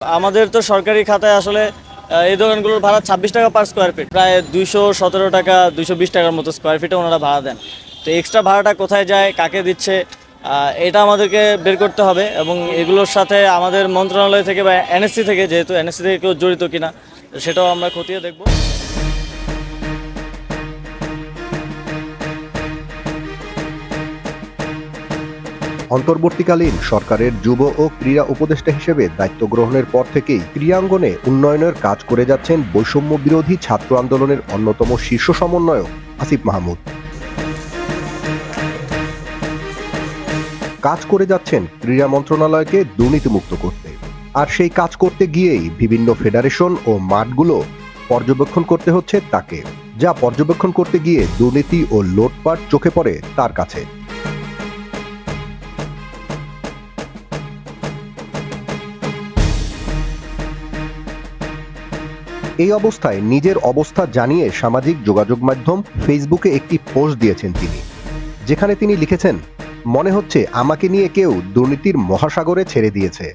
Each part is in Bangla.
আমাদের তো সরকারি খাতায় আসলে এই দোকানগুলোর ভাড়া 26 টাকা পার স্কোয়ার ফিট, প্রায় 217 টাকা 220 টাকার মতো স্কোয়ার ফিটে ওনারা ভাড়া দেন। তো এক্সট্রা ভাড়াটা কোথায় যায়, কাকে দিচ্ছে, এটা আমাদেরকে বের করতে হবে এবং এগুলোর সাথে আমাদের মন্ত্রণালয় থেকে বা এনএসসি থেকে, যেহেতু এনএসসি থেকে কেউ জড়িত কিনা সেটাও আমরা খতিয়ে দেখব। অন্তর্বর্তীকালীন সরকারের যুব ও ক্রীড়া উপদেষ্টা হিসেবে দায়িত্ব গ্রহণের পর থেকেই ক্রীড়াঙ্গনে উন্নয়নের কাজ করে যাচ্ছেন বৈষম্য বিরোধী ছাত্র আন্দোলনের অন্যতম শীর্ষ সমন্বয়ক আসিফ মাহমুদ। কাজ করে যাচ্ছেন ক্রীড়া মন্ত্রণালয়কে দুর্নীতিমুক্ত করতে, আর সেই কাজ করতে গিয়েই বিভিন্ন ফেডারেশন ও মাঠগুলো পর্যবেক্ষণ করতে হচ্ছে তাকে, যা পর্যবেক্ষণ করতে গিয়ে দুর্নীতি ও লোটপাট চোখে পড়ে তার কাছে। এই অবস্থায় নিজের অবস্থা জানিয়ে সামাজিক যোগাযোগ মাধ্যম ফেসবুকে একটি পোস্ট দিয়েছেন তিনি, যেখানে তিনি লিখেছেন, মনে হচ্ছে আমাকে নিয়ে কেউ দুর্নীতির মহাসাগরে ছেড়ে দিয়েছে।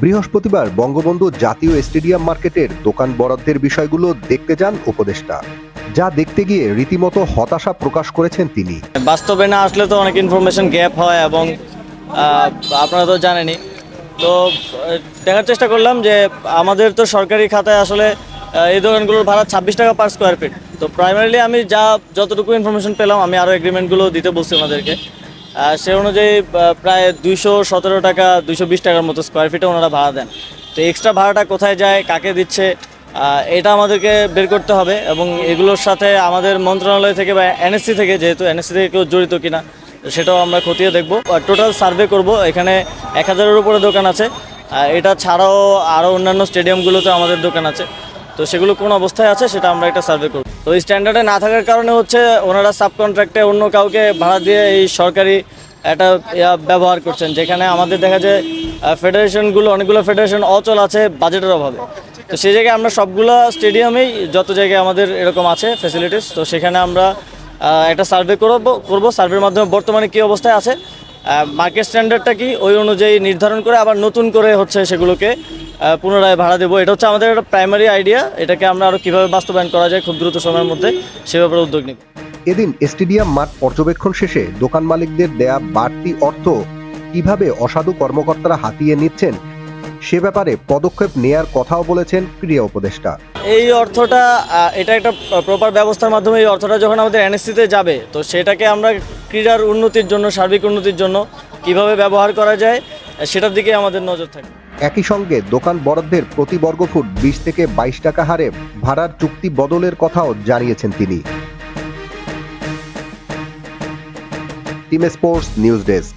বৃহস্পতিবার বঙ্গবন্ধু জাতীয় স্টেডিয়াম মার্কেটের দোকান বরাদ্দের বিষয়গুলো দেখতে যান উপদেষ্টা, যা দেখতে গিয়ে রীতিমতো হতাশা প্রকাশ করেছেন তিনি। বাস্তবে না আসলে তো অনেক ইনফরমেশন গ্যাপ হয় এবং আপনারা তো জানেনই। তো দেখার চেষ্টা করলাম যে আমাদের তো সরকারি খাতায় আসলে এই দোকানগুলোর ভাড়া 26 টাকা পার স্কোয়ার ফিট। তো প্রাইমারিলি আমি যতটুকু ইনফরমেশন পেলাম, আমি আরও এগ্রিমেন্টগুলো দিতে বলছি ওনাদেরকে। সে অনুযায়ী প্রায় 217 টাকা 220 টাকার মতো স্কোয়ার ফিটে ওনারা ভাড়া দেন। তো এক্সট্রা ভাড়াটা কোথায় যায়, কাকে দিচ্ছে, এটা আমাদেরকে বের করতে হবে এবং এগুলোর সাথে আমাদের মন্ত্রণালয় থেকে বা এনএসসি থেকে, যেহেতু এনএসসি থেকে কেউ জড়িত কিনা সেটাও আমরা খতিয়ে দেখব। টোটাল সার্ভে করব। এখানে 1000-এর উপরে দোকান আছে। এটা ছাড়াও আরও অন্যান্য স্টেডিয়ামগুলোতে আমাদের দোকান আছে। তো সেগুলো কোন অবস্থায় আছে সেটা আমরা একটা সার্ভে করব। তো এই স্ট্যান্ডার্ডে না থাকার কারণে হচ্ছে ওনারা সাবকন্ট্রাক্টে অন্য কাউকে ভাড়া দিয়ে এই সরকারি একটা ব্যবহার করছেন, যেখানে আমাদের দেখা যায় ফেডারেশনগুলো, অনেকগুলো ফেডারেশন অচল আছে বাজেটের অভাবে। তো সেই জায়গায় আমরা সবগুলো স্টেডিয়ামেই, যত জায়গায় আমাদের এরকম আছে ফ্যাসিলিটিস, তো সেখানে আমরা একটা সার্ভে করব। সার্ভের মাধ্যমে বর্তমানে কী অবস্থায় আছে, মার্কেট স্ট্যান্ডার্ডটা কি, ওই অনুযায়ী নির্ধারণ করে আবার নতুন করে হচ্ছে সেগুলোকে পুনরায় ভাড়া দেবো। এটা হচ্ছে আমাদের একটা প্রাইমারি আইডিয়া। এটাকে আমরা আরও কীভাবে বাস্তবায়ন করা যায় খুব দ্রুত সময়ের মধ্যে, সে ব্যাপারে উদ্যোগ নিব। এদিন স্টেডিয়াম মাঠ পর্যবেক্ষণ শেষে দোকান মালিকদের দেয়া বাড়তি অর্থ কিভাবে অসাধু কর্মকর্তারা হাতিয়ে নিচ্ছেন সে ব্যাপারে পদক্ষেপ নেয়ার কথাও বলেছেন ক্রীড়া উপদেষ্টা। এই অর্থটা, এটা একটা প্রপার ব্যবস্থার মাধ্যমে এই অর্থটা যখন আমাদের এনএসসিতে যাবে, তো সেটাকে আমরা ক্রীড়ার উন্নতির জন্য, সার্বিক উন্নতির জন্য কিভাবে ব্যবহার করা যায় সেটার দিকে আমাদের নজর থাকবে। একই সঙ্গে দোকান বরাদ্দের প্রতি বর্গফুট 20 থেকে 22 টাকা হারে ভাড়ার চুক্তি বদলের কথাও জানিয়েছেন তিনি। Team sports news desk.